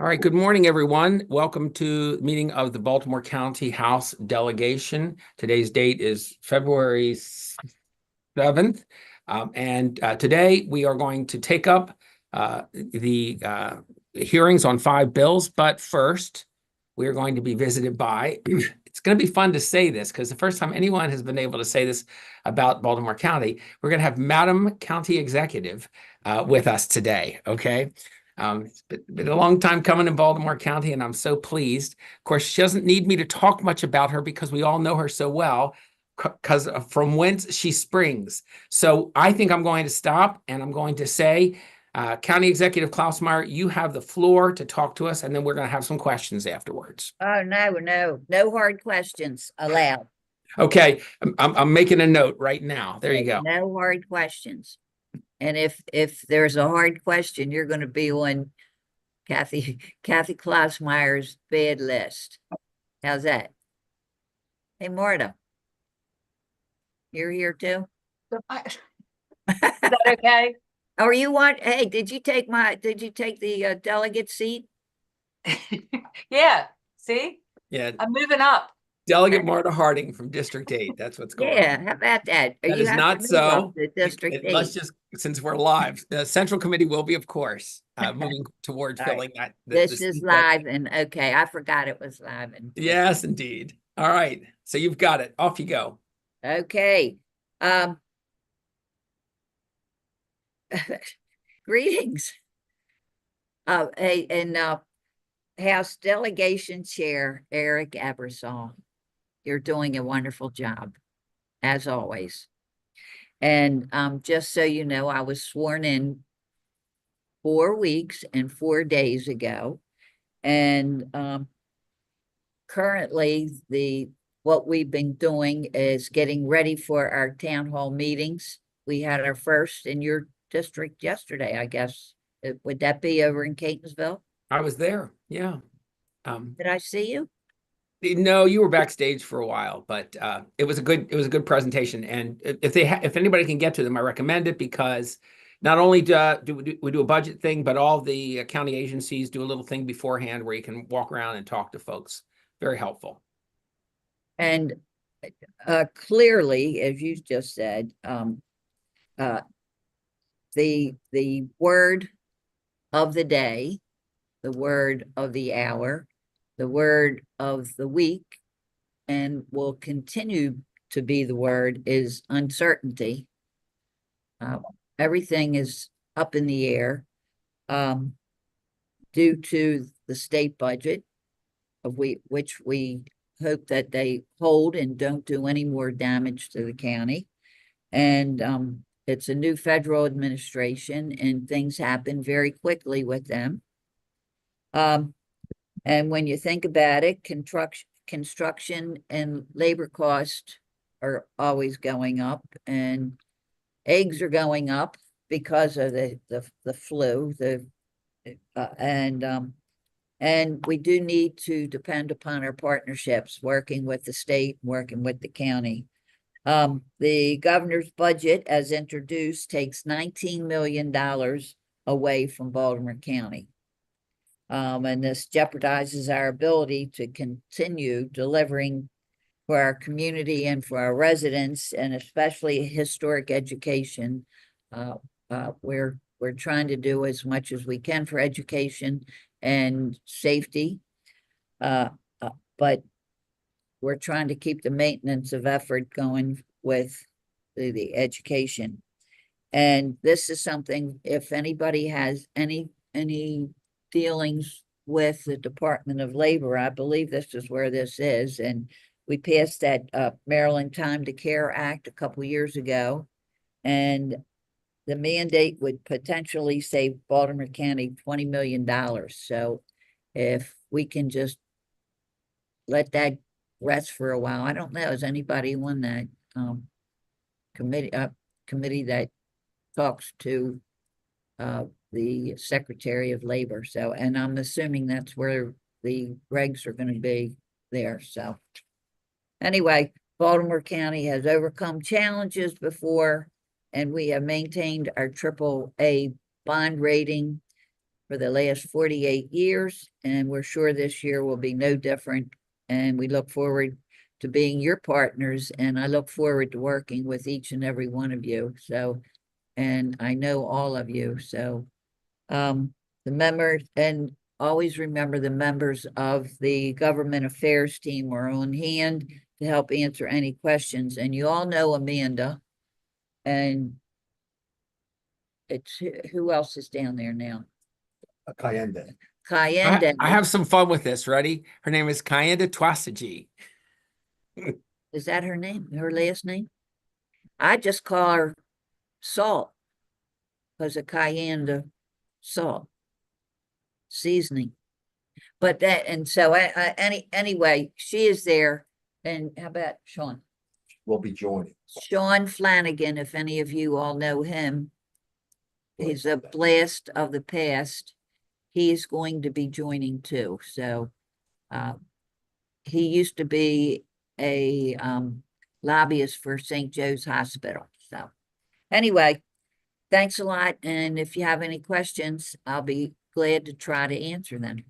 All right, good morning, everyone. Welcome to the meeting of the Baltimore County House Delegation. Today's date is February 7th. Today we are going to take up the hearings on 5 bills. But first, we are going to be visited by, it's going to be fun to say this because the first time anyone has been able to say this about Baltimore County, we're going to have Madam County Executive with us today, okay? It's been a long time coming in Baltimore County, and I'm so pleased. Of course, she doesn't need me to talk much about her because we all know her so well, because from whence she springs. So I think I'm going to stop and I'm going to say, County Executive Klausmeyer, you have the floor to talk to us, and then we're going to have some questions afterwards. Oh, no hard questions allowed. Okay, I'm making a note right now. There you go. No hard questions. And if there's a hard question, you're going to be on Kathy Klausmeyer's bad list. How's that? Hey, Marta, you're here too? Is that okay? Or you want, hey, did you take the delegate seat? Yeah, see, Yeah, I'm moving up. Delegate Marta Harding from District 8. That's what's going on. Yeah, how about that? That You is have not to move so. up to District Let's 8. just, since we're live, the Central Committee will be, of course, moving towards All right. filling that. This is live, and okay, I forgot it was live. And Yes, indeed. All right. So you've got it. Off you go. okay. Greetings. House Delegation Chair Eric Ebersol, you're doing a wonderful job, as always. And just so you know, I was sworn in 4 weeks and 4 days ago. And currently, what we've been doing is getting ready for our town hall meetings. We had our first in your district yesterday, I guess. Would that be over in Catonsville? I was there. Yeah. Did I see you? No, you were backstage for a while, but it was a good presentation. And if anybody can get to them, I recommend it, because not only do we do a budget thing, but all the county agencies do a little thing beforehand where you can walk around and talk to folks. Very helpful. And clearly, as you just said, the word of the day, the word of the hour, the word of the week, and will continue to be the word is uncertainty. Everything is up in the air due to the state budget, which we hope that they hold and don't do any more damage to the county. And it's a new federal administration, and things happen very quickly with them. And when you think about it, construction and labor costs are always going up, and eggs are going up because of the flu. And we do need to depend upon our partnerships, working with the state, working with the county. The governor's budget, as introduced, takes $19 million away from Baltimore County. And this jeopardizes our ability to continue delivering for our community and for our residents, and especially historic education. We're trying to do as much as we can for education and safety, but we're trying to keep the maintenance of effort going with the education. And this is something, if anybody has any dealings with the Department of Labor, I believe this is where this is. And we passed that Maryland Time to Care Act a couple years ago, and the mandate would potentially save Baltimore County $20 million. So if we can just let that rest for a while. I don't know, has anybody on that committee that talks to the Secretary of Labor? So, and I'm assuming that's where the regs are going to be there. So anyway, Baltimore County has overcome challenges before, and we have maintained our AAA bond rating. for the last 48 years, and we're sure this year will be no different. And we look forward to being your partners, and I look forward to working with each and every one of you. So, and I know all of you. So, the members, and always remember the members of the government affairs team are on hand to help answer any questions. And you all know Amanda, and it's who else is down there now? Cayenne. Cayenne. I have some fun with this. Ready? Her name is Kayenda Twasiji. Is that her name? Her last name? I just call her Salt because of cayenne salt seasoning. But that, and so anyway, she is there. And how about Sean? Will be joining. Sean Flanagan, if any of you all know him, he's a blast of the past. He is going to be joining too. So he used to be a lobbyist for St. Joe's Hospital. So anyway, thanks a lot. And if you have any questions, I'll be glad to try to answer them.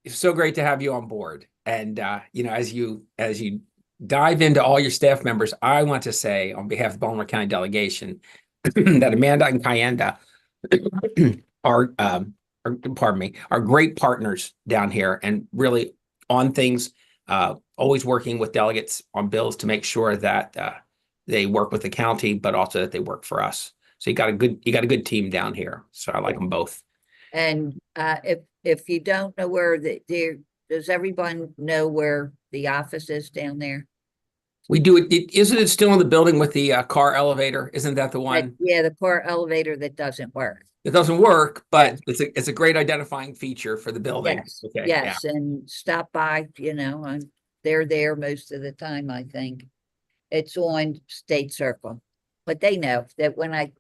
It's so great to have you on board. And you know, as you dive into all your staff members, I want to say on behalf of the Baltimore County delegation that Amanda and Kayenda are pardon me, are great partners down here and really on things, always working with delegates on bills to make sure that they work with the county, but also that they work for us. So you got a good team down here. So I like them both. And if you don't know where does everyone know where the office is down there? We do it. Isn't it still in the building with the car elevator? Isn't that the one? Yeah, the car elevator that doesn't work. It doesn't work, but it's a great identifying feature for the building. Yes, Okay, yes, and stop by, you know, and they're there most of the time, I think. It's on State Circle, but they know that when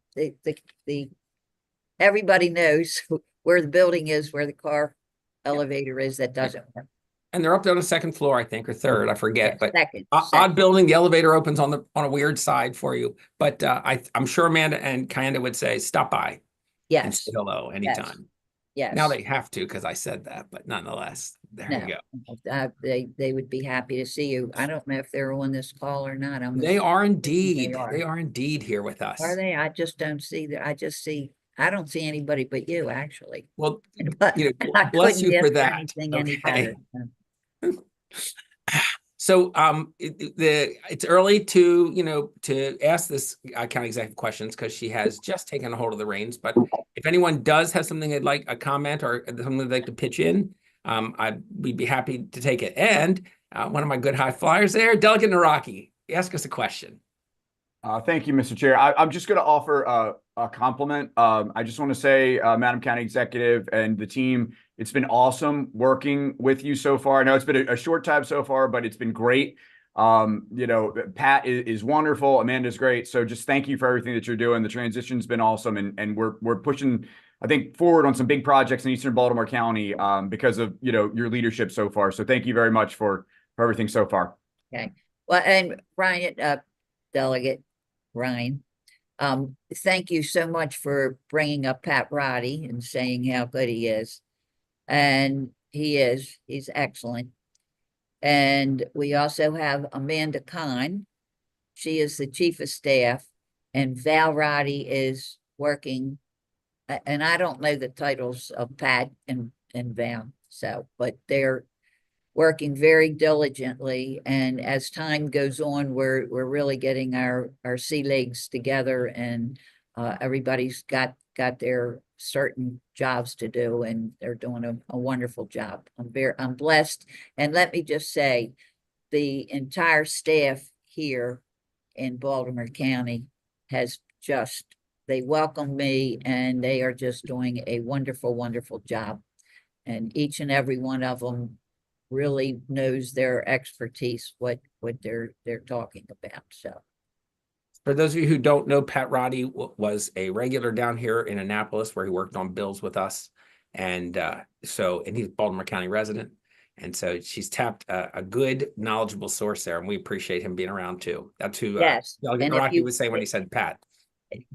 everybody knows where the building is, where the car elevator is that doesn't work. And they're up there on the second floor, I think, or third, I forget, but Second. odd building, the elevator opens on a weird side for you. But I'm sure Amanda and Kayenda would say, stop by and Yes, say hello anytime. yes. Now they have to, because I said that, but nonetheless, there you go. They would be happy to see you. I don't know if they're on this call or not. They are indeed. are. They are indeed here with us. Are they? I just don't see that. I don't see anybody but you, actually. Well, But you know, I bless couldn't you for ask that. anything any Okay. better. So it's early to ask this county executive questions because she has just taken a hold of the reins. But if anyone does have something they'd like a comment or something they'd like to pitch in, we'd be happy to take it. And one of my good high flyers there, Delegate Naraki, ask us a question. Thank you, Mr. Chair. I'm just going to offer a compliment. I just want to say, Madam County Executive and the team, it's been awesome working with you so far. I know it's been a short time so far, but it's been great. You know, Pat is wonderful. Amanda's great. So just thank you for everything that you're doing. The transition's been awesome. And we're pushing, I think, forward on some big projects in Eastern Baltimore County because of, you know, your leadership so far. So thank you very much for everything so far. Okay. Well, and Ryan, Delegate Ryan, thank you so much for bringing up Pat Roddy and saying how good he is. And he's excellent. And we also have Amanda Kahn. She is the Chief of Staff, and Val Roddy is working. And I don't know the titles of Pat and Val, so, but they're working very diligently. And as time goes on, we're really getting our sea legs together, and everybody's got their certain jobs to do, and they're doing a wonderful job. I'm blessed. And let me just say, the entire staff here in Baltimore County they welcome me, and they are just doing a wonderful, wonderful job. And each and every one of them really knows their expertise, what they're talking about. So For those of you who don't know, Pat Roddy was a regular down here in Annapolis where he worked on bills with us. And he's a Baltimore County resident. And so she's tapped a good, knowledgeable source there. And we appreciate him being around too. That's who yes. Delegate And if Naraki you- was saying when he said Pat.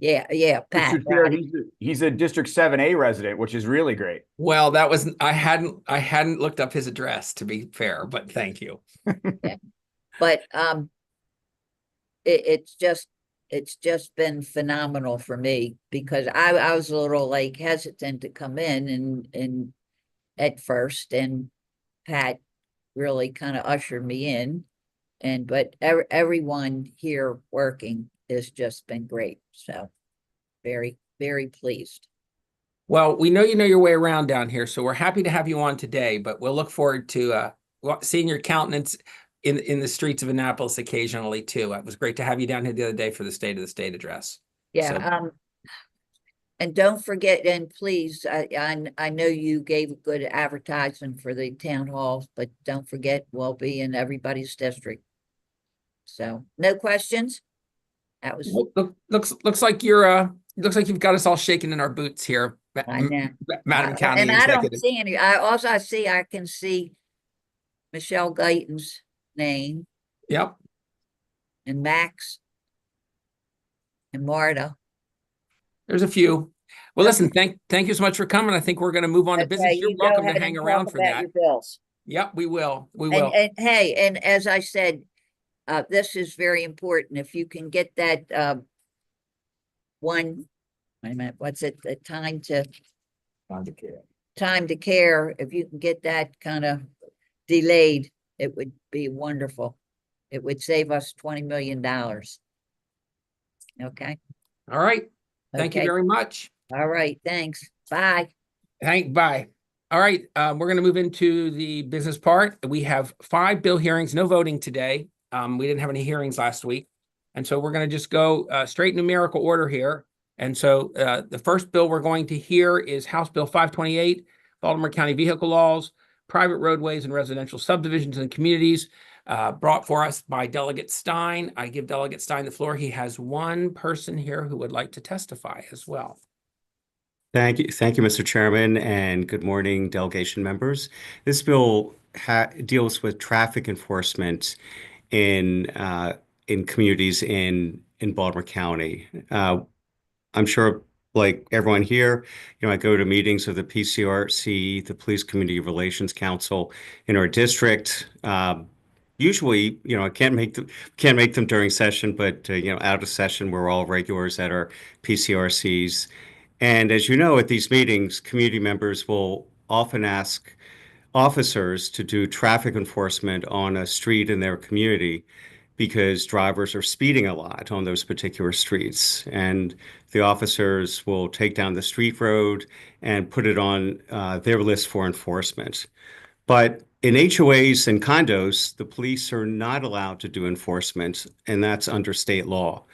Yeah, Pat, Mr. Chair, right. he's a District 7A resident, which is really great. Well, that was, I hadn't looked up his address, to be fair, but thank you. But it's just been phenomenal for me because I was a little like hesitant to come in and at first, and Pat really kind of ushered me in. And but everyone here working has just been great. So very, very pleased. Well, we know you know your way around down here, so we're happy to have you on today, but we'll look forward to seeing your countenance in the streets of Annapolis occasionally too. It was great to have you down here the other day for the State of the State address. Yeah, So- and don't forget, and please, I know you gave a good advertisement for the town halls, but don't forget, we'll be in everybody's district. So, no questions? That was, Looks like you're looks like you've got us all shaking in our boots here, I know. Madam County And I don't Executive. see any, I can see Michelle Guyton's name Yep. and Max and Marta. There's a few. Well, listen, thank you so much for coming. I think we're going to move on to business. Okay, You're you go welcome to ahead hang and around talk for about that. your bills. Yep, we will. We will. And hey, and as I said, this is very important. If you can get that one, wait a minute, what's it? The time to care. If you can get that kind of delayed, it would be wonderful. It would save us $20 million. Okay. All right. Thank you Okay. very much. All right. Thanks. Bye. Bye. All right, we're going to move into the business part. We have 5 bill hearings, no voting today. We didn't have any hearings last week. And so we're going to just go straight numerical order here. And so the first bill we're going to hear is House Bill 528, Baltimore County Vehicle Laws, Private Roadways and Residential Subdivisions and Communities, brought for us by Delegate Stein. I give Delegate Stein the floor. He has one person here who would like to testify as well. Thank you, Mr. Chairman, and good morning, delegation members. This bill deals with traffic enforcement in communities in Baltimore County. I'm sure, like everyone here, I go to meetings of the PCRC, the Police Community Relations Council in our district. Usually, I can't make them during session, but out of session, we're all regulars at our PCRCs. And as you know, at these meetings, community members will often ask officers to do traffic enforcement on a street in their community because drivers are speeding a lot on those particular streets. And the officers will take down the street road and put it on their list for enforcement. But in HOAs and condos, the police are not allowed to do enforcement, and that's under state law.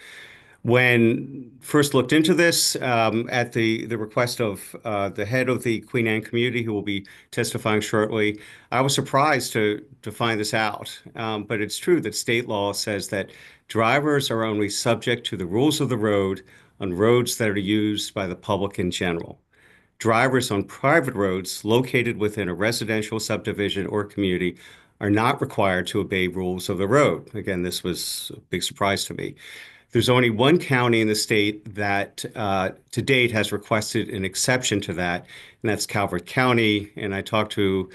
When first looked into this at the request of the head of the Queen Anne community, who will be testifying shortly, I was surprised to find this out. But it's true that state law says that drivers are only subject to the rules of the road on roads that are used by the public in general. Drivers on private roads located within a residential subdivision or community are not required to obey rules of the road. Again, this was a big surprise to me. There's only one county in the state that to date has requested an exception to that, and that's Calvert County. And I talked to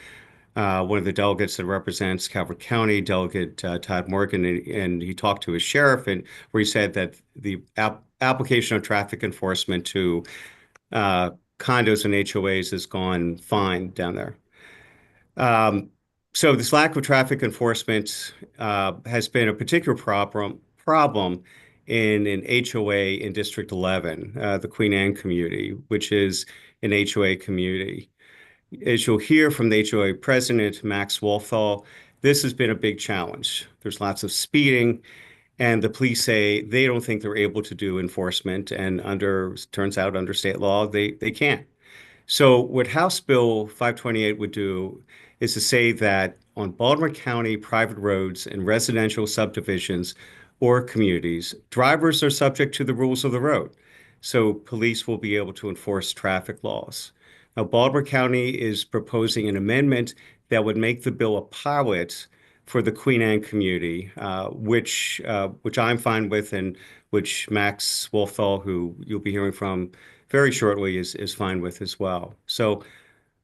one of the delegates that represents Calvert County, Delegate Todd Morgan, and he talked to his sheriff, and where he said that the application of traffic enforcement to condos and HOAs has gone fine down there. So this lack of traffic enforcement has been a particular problem in an HOA in District 11, the Queen Anne community, which is an HOA community. As you'll hear from the HOA president, Max Wolfthal, this has been a big challenge. There's lots of speeding, and the police say they don't think they're able to do enforcement, and turns out under state law, they can't. So what House Bill 528 would do is to say that on Baltimore County private roads and residential subdivisions or communities, drivers are subject to the rules of the road. So police will be able to enforce traffic laws. Now, Baltimore County is proposing an amendment that would make the bill a pilot for the Queen Anne community, which I'm fine with and which Max Wolfthal, who you'll be hearing from very shortly, is fine with as well. So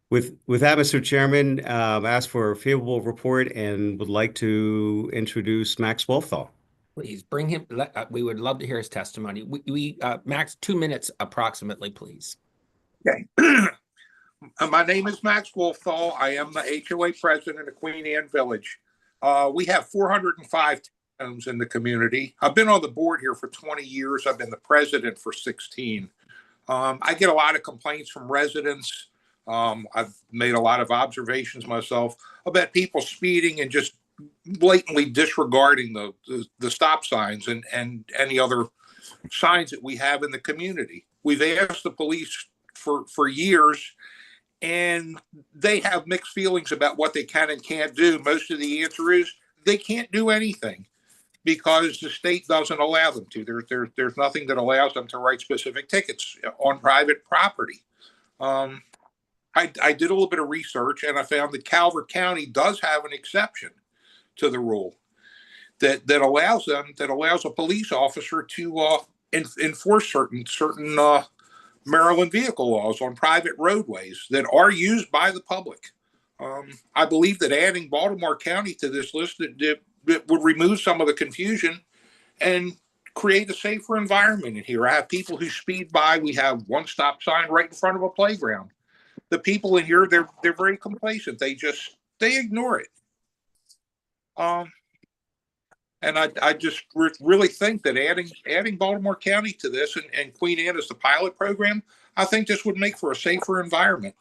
with that, Mr. Chairman, ask for a favorable report and would like to introduce Max Wolfthal. Please bring him. We would love to hear his testimony. Max, 2 minutes approximately, please. Okay. My name is Max Wolfthal. I am the HOA president of Queen Anne Village. We have 405 homes in the community. I've been on the board here for 20 years. I've been the president for 16. I get a lot of complaints from residents. I've made a lot of observations myself about people speeding and just blatantly disregarding the stop signs and any other signs that we have in the community. We've asked the police for years, and they have mixed feelings about what they can and can't do. Most of the answer is they can't do anything because the state doesn't allow them to. There's nothing that allows them to write specific tickets on private property. I did a little bit of research, and I found that Calvert County does have an exception to the rule that allows a police officer to enforce certain Maryland vehicle laws on private roadways that are used by the public. I believe that adding Baltimore County to this list that would remove some of the confusion and create a safer environment in here. I have people who speed by. We have one stop sign right in front of a playground. The people in here, they're very complacent. They ignore it. And I just really think that adding Baltimore County to this and Queen Anne as the pilot program, I think this would make for a safer environment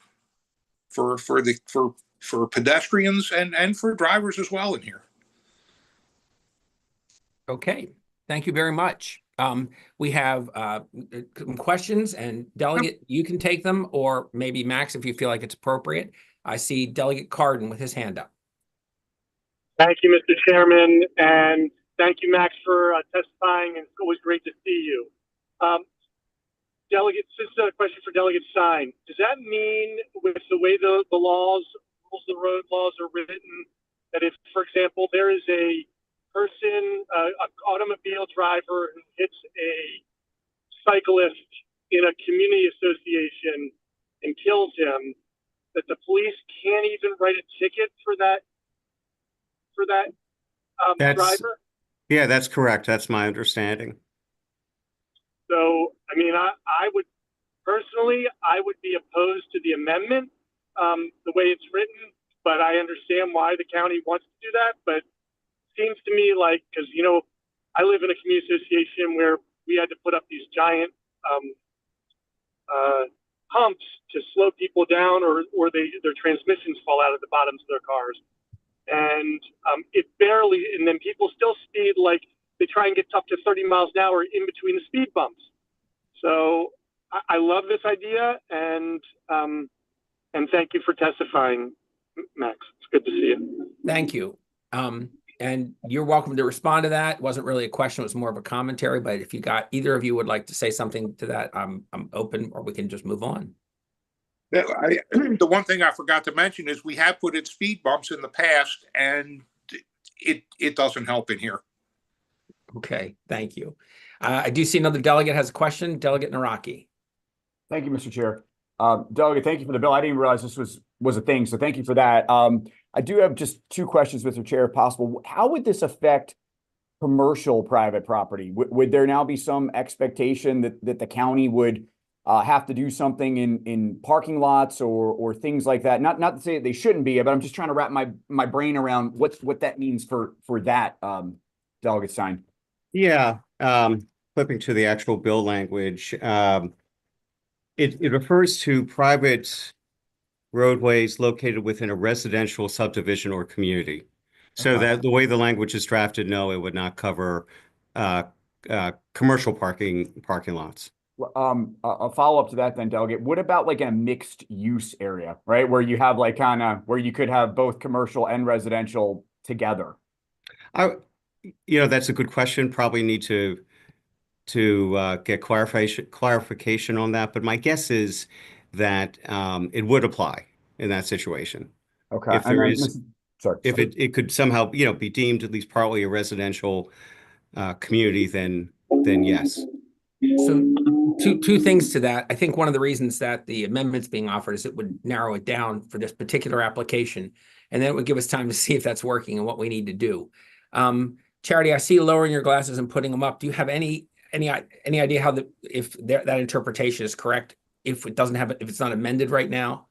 for pedestrians and for drivers as well in here. Okay, thank you very much. We have some questions, and Delegate, you can take them, or maybe Max, if you feel like it's appropriate. I see Delegate Carden with his hand up. Thank you, Mr. Chairman, and thank you, Max, for testifying, and it's always great to see you. Delegates, this is a question for Delegate Stein. Does that mean, with the way the rules of the road laws are written, that if, for example, there is a person, an automobile driver who hits a cyclist in a community association and kills him, that the police can't even write a ticket for that driver? Yeah, that's correct. That's my understanding. So, I mean, I would personally, I would be opposed to the amendment, the way it's written, but I understand why the county wants to do that. But it seems to me like, because, you know, I live in a community association where we had to put up these giant humps to slow people down, or their transmissions fall out of the bottoms of their cars. And it barely, and then people still speed, like they try and get up to 30 miles an hour in between the speed bumps. So I love this idea, and thank you for testifying, Max. It's good to see you. Thank you. And you're welcome to respond to that. It wasn't really a question, it was more of a commentary, but if either of you would like to say something to that, I'm open, or we can just move on. The one thing I forgot to mention is we have put in speed bumps in the past, and it doesn't help in here. Okay, thank you. I do see another delegate has a question. Delegate Naraki. Thank you, Mr. Chair. Delegate, thank you for the bill. I didn't realize this was a thing, so thank you for that. I do have just two questions, Mr. Chair, if possible. How would this affect commercial private property? Would there now be some expectation that the county would have to do something in parking lots or things like that? Not to say that they shouldn't be, but I'm just trying to wrap my brain around what that means for that, Delegate Stein. Yeah, flipping to the actual bill language, it refers to private roadways located within a residential subdivision or community. So that the way the language is drafted, no, it would not cover commercial parking lots. A follow-up to that then, Delegate. What about like in a mixed use area, right? Where you have like where you could have both commercial and residential together? That's a good question. Probably need to get clarification on that. But my guess is that it would apply in that situation. Okay. If there is, sorry. If it could somehow, be deemed at least partly a residential community, then then yes. So two things to that. I think one of the reasons that the amendment's being offered is it would narrow it down for this particular application. And then it would give us time to see if that's working and what we need to do. Charity, I see you lowering your glasses and putting them up. Do you have any idea how that interpretation is correct? If it doesn't have, if it's not amended right now?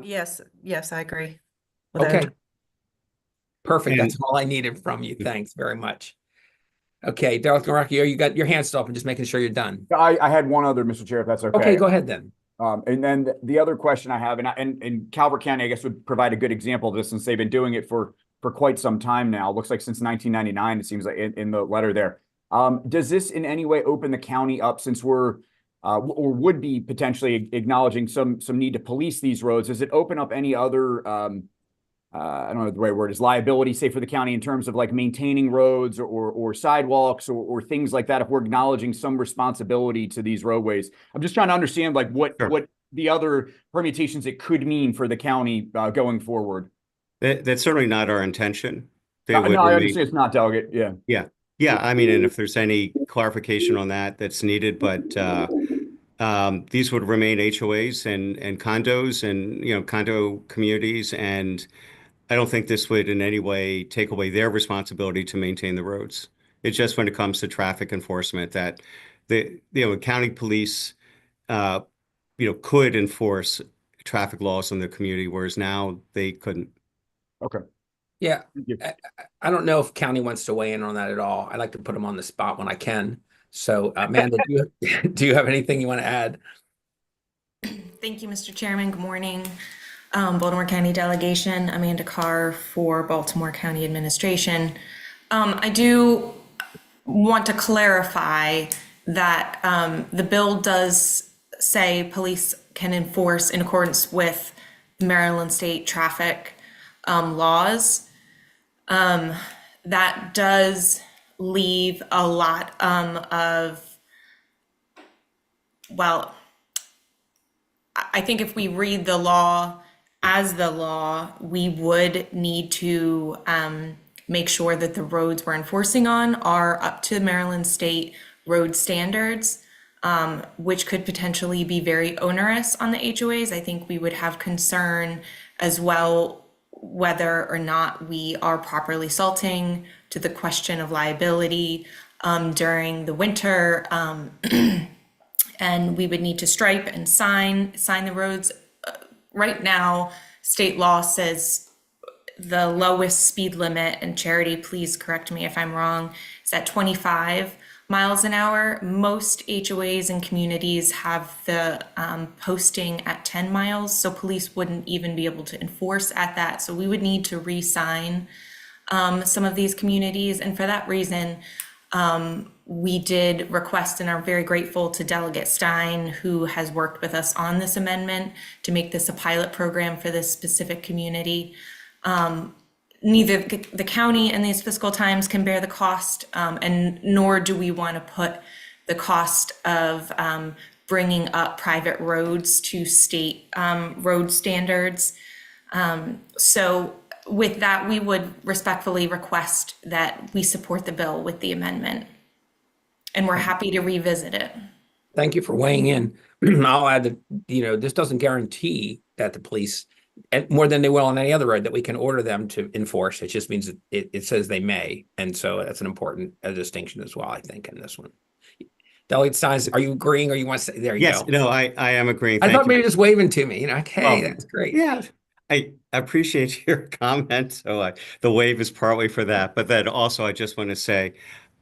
Yes, I agree. with that. Okay. Perfect. And- That's all I needed from you. Thanks very much. Okay, Dr. Rocky, you got your hand still up and just making sure you're done. I had one other, Mr. Chair, if that's okay. Okay, go ahead then. And then the other question I have, and Calvert County, I guess, would provide a good example of this since they've been doing it for quite some time now. Looks like since 1999, it seems like in the letter there. Does this in any way open the county up, since we're or would be potentially acknowledging some need to police these roads? Does it open up any other I don't know what the right word is, liability, say, for the county in terms of like maintaining roads or sidewalks or things like that, if we're acknowledging some responsibility to these roadways? I'm just trying to understand like what the other permutations it could mean for the county going forward. That's certainly not our intention. They No, would I remain- understand it's not, Delegate. Yeah. Yeah, I mean, and if there's any clarification on that, that's needed, but these would remain HOAs and condos and, condo communities, and I don't think this would in any way take away their responsibility to maintain the roads. It's just when it comes to traffic enforcement that the county police could enforce traffic laws in the community, whereas now they couldn't. Okay. Yeah, Thank you. I don't know if county wants to weigh in on that at all. I like to put them on the spot when I can. So, Amanda, do you have anything you want to add? Thank you, Mr. Chairman. Good morning. Baltimore County Delegation, Amanda Carr for Baltimore County Administration. I do want to clarify that the bill does say police can enforce in accordance with Maryland state traffic laws. That does leave a lot I think if we read the law as the law, we would need to make sure that the roads we're enforcing on are up to Maryland state road standards, which could potentially be very onerous on the HOAs. I think we would have concern as well whether or not we are properly salting, to the question of liability during the winter. And we would need to stripe and sign the roads. Right now, state law says the lowest speed limit, and Charity, please correct me if I'm wrong, is at 25 miles an hour. Most HOAs and communities have the posting at 10 miles, so police wouldn't even be able to enforce at that. So we would need to re-sign some of these communities, and for that reason, we did request and are very grateful to Delegate Stein, who has worked with us on this amendment to make this a pilot program for this specific community. Neither the county in these fiscal times can bear the cost, and nor do we want to put the cost of bringing up private roads to state road standards. So with that, we would respectfully request that we support the bill with the amendment. And we're happy to revisit it. Thank you for weighing in. I'll add that, this doesn't guarantee that the police, and more than they will on any other road, that we can order them to enforce. It just means that it says they may. And so that's an important distinction as well, I think, in this one. Delegate Stein, are you agreeing, or you want to say, there you Yes, go. no, I am agreeing. I Thank thought you. maybe just waving to me, hey, that's great. Yeah, I appreciate your comment. So the wave is partly for that, but then also I just want to say,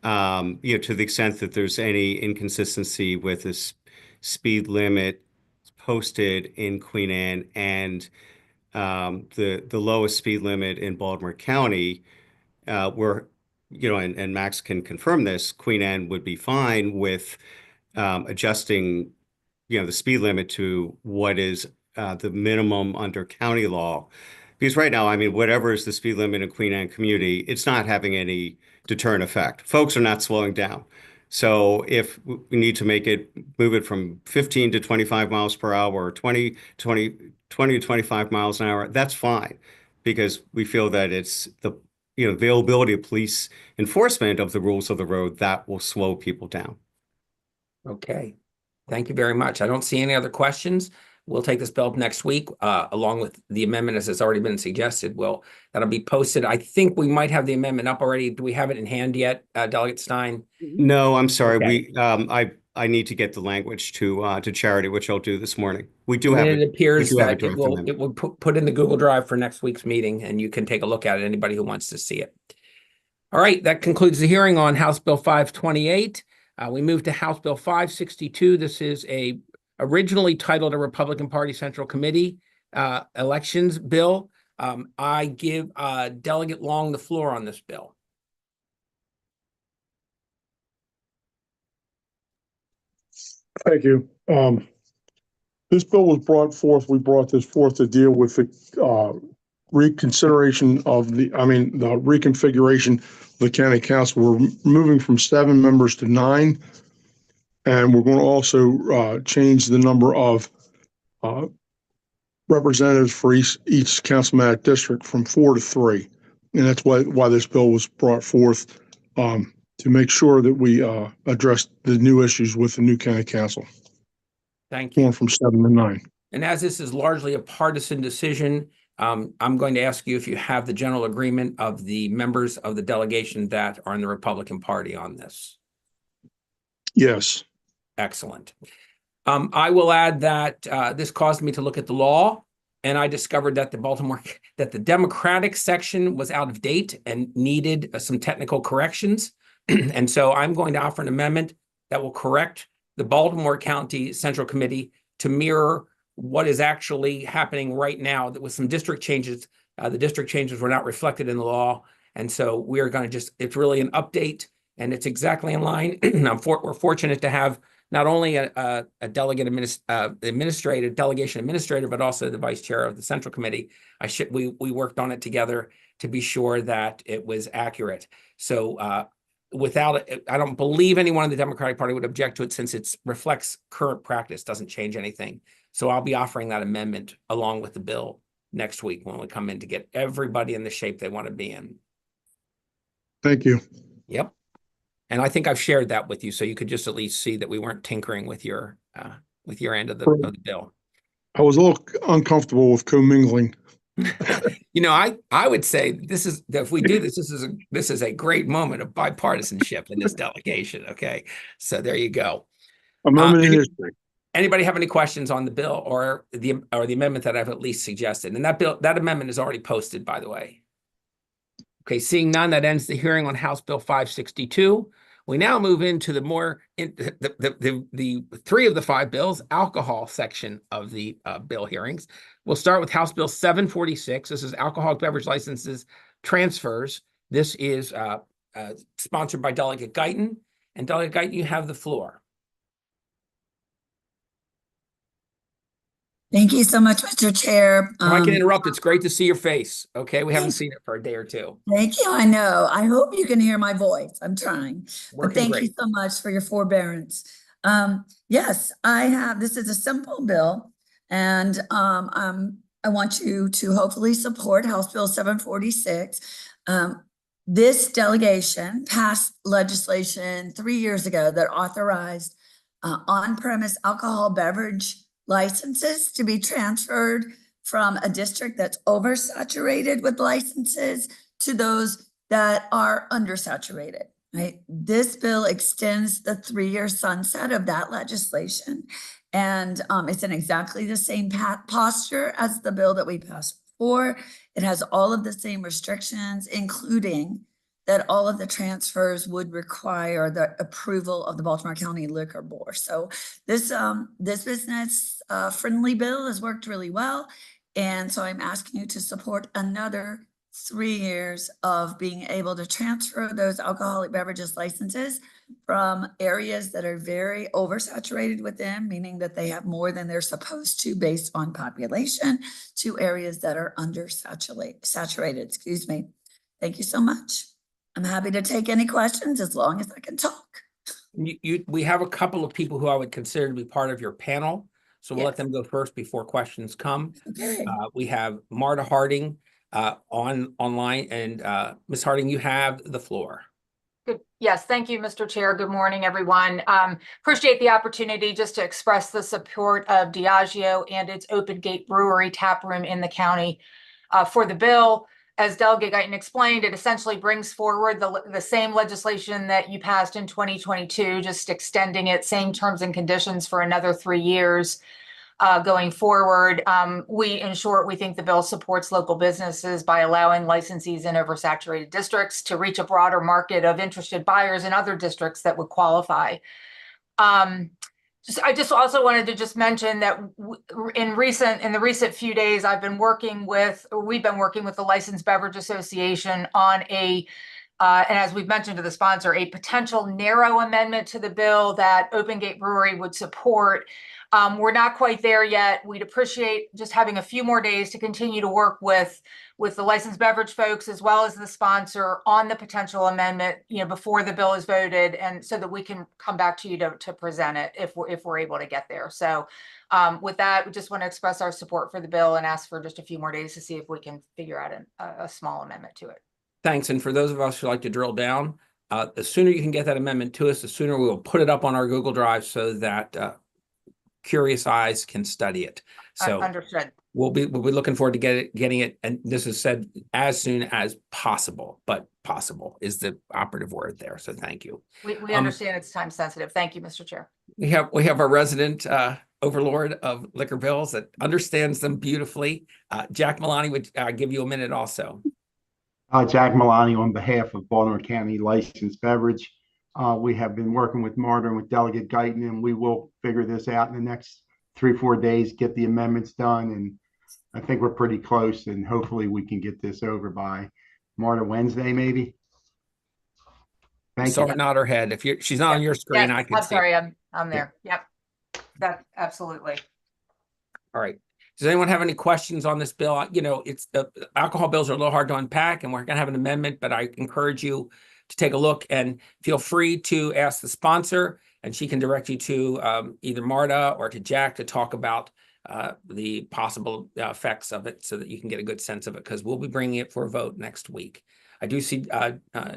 to the extent that there's any inconsistency with this speed limit posted in Queen Anne and the lowest speed limit in Baltimore County, where and Max can confirm this, Queen Anne would be fine with adjusting the speed limit to what is the minimum under county law. Because right now, I mean, whatever is the speed limit in Queen Anne community, it's not having any deterrent effect. Folks are not slowing down. So if we need to move it from 15 to 25 miles per hour, or 20 to 25 miles an hour, that's fine, because we feel that it's availability of police enforcement of the rules of the road, that will slow people down. Okay. Thank you very much. I don't see any other questions. We'll take this bill up next week, along with the amendment as has already been suggested. That'll be posted. I think we might have the amendment up already. Do we have it in hand yet, Delegate Stein? No, I'm sorry. Okay. I need to get the language to Charity, which I'll do this morning. We do have And it appears we do have a that draft amendment. it will put in the Google Drive for next week's meeting, and you can take a look at it, anybody who wants to see it. All right, that concludes the hearing on House Bill 528. We move to House Bill 562. This is originally titled a Republican Party Central Committee elections bill. I give Delegate Long the floor on this bill. Thank you. This bill was brought forth, we brought this forth to deal with the reconsideration of the reconfiguration of the county council. We're moving from 7 members to 9. And we're going to also change the number of representatives for each councilmanic district from 4 to 3. And that's why this bill was brought forth, to make sure that we address the new issues with the new county council. Thank you. Going from 7 to 9. And as this is largely a partisan decision, I'm going to ask you if you have the general agreement of the members of the delegation that are in the Republican Party on this. Yes. Excellent. I will add that this caused me to look at the law, and I discovered that the Democratic section was out of date and needed some technical corrections. And so I'm going to offer an amendment that will correct the Baltimore County Central Committee to mirror what is actually happening right now. That with some district changes, the district changes were not reflected in the law. And so we are going to it's really an update, and it's exactly in line. We're fortunate to have not only a delegation administrator, but also the vice chair of the Central Committee. We worked on it together to be sure that it was accurate. So without it, I don't believe anyone in the Democratic Party would object to it, since it reflects current practice, doesn't change anything. So I'll be offering that amendment along with the bill next week when we come in to get everybody in the shape they want to be in. Thank you. Yep. And I think I've shared that with you, so you could just at least see that we weren't tinkering with your end of the bill. I was a little uncomfortable with commingling. I would say if we do this, this is a great moment of bipartisanship in this delegation. Okay, so there you go. A moment in history. Anybody have any questions on the bill or the amendment that I've at least suggested? And that amendment is already posted, by the way. Okay, seeing none, that ends the hearing on House Bill 562. We now move into the 3 of the 5 bills, alcohol section of the bill hearings. We'll start with House Bill 746. This is alcoholic beverage licenses transfers. This is sponsored by Delegate Guyton. And Delegate Guyton, you have the floor. Thank you so much, Mr. Chair. If I can interrupt, it's great to see your face. Okay, we haven't seen it for a day or two. Thank you. I know. I hope you can hear my voice. I'm trying. But thank you so much for your forbearance. Yes, this is a simple bill, and I want you to hopefully support House Bill 746. This delegation passed legislation 3 years ago that authorized on-premise alcohol beverage licenses to be transferred from a district that's oversaturated with licenses to those that are undersaturated, right? This bill extends the 3-year sunset of that legislation. And it's in exactly the same posture as the bill that we passed before. It has all of the same restrictions, including that all of the transfers would require the approval of the Baltimore County Liquor Board. So this business friendly bill has worked really well. And so I'm asking you to support another 3 years of being able to transfer those alcoholic beverages licenses from areas that are very oversaturated with them, meaning that they have more than they're supposed to based on population, to areas that are saturated. Excuse me. Thank you so much. I'm happy to take any questions as long as I can talk. We have a couple of people who I would consider to be part of your panel. So we'll let them go first before questions come. Okay. We have Marta Harding, online. And Ms. Harding, you have the floor. Good. Yes, thank you, Mr. Chair. Good morning, everyone. Appreciate the opportunity just to express the support of Diageo and its Open Gate Brewery tap room in the county for the bill. As Delegate Guyton explained, it essentially brings forward the same legislation that you passed in 2022, just extending it, same terms and conditions for another 3 years. Going forward, in short, we think the bill supports local businesses by allowing licensees in oversaturated districts to reach a broader market of interested buyers in other districts that would qualify. I just also wanted to just mention that in the recent few days, we've been working with the Licensed Beverage Association on and as we've mentioned to the sponsor, a potential narrow amendment to the bill that Open Gate Brewery would support. We're not quite there yet. We'd appreciate just having a few more days to continue to work with the licensed beverage folks as well as the sponsor on the potential amendment, before the bill is voted, and so that we can come back to you to present it if we're able to get there. So with that, we just want to express our support for the bill and ask for just a few more days to see if we can figure out a small amendment to it. Thanks. And for those of us who like to drill down, the sooner you can get that amendment to us, the sooner we will put it up on our Google Drive so that curious eyes can study it. So Understood. we'll be looking forward to getting it. And this is said as soon as possible, but possible is the operative word there. So thank you. We understand it's time sensitive. Thank you, Mr. Chair. We have our resident overlord of liquor bills that understands them beautifully. Jack Milani would give you a minute also. Jack Milani on behalf of Baltimore County Licensed Beverage. We have been working with Marta and with Delegate Guyton, and we will figure this out in the next 3-4 days, get the amendments done. And I think we're pretty close, and hopefully we can get this over by Marta Wednesday, maybe. Thank you. Nod her head. If she's not on your screen, Yes, I can I'm see. sorry, I'm there. Yep. That absolutely. All right. Does anyone have any questions on this bill? It's the alcohol bills are a little hard to unpack, and we're going to have an amendment, but I encourage you to take a look and feel free to ask the sponsor, and she can direct you to either Marta or to Jack to talk about the possible effects of it so that you can get a good sense of it, because we'll be bringing it for a vote next week. I do see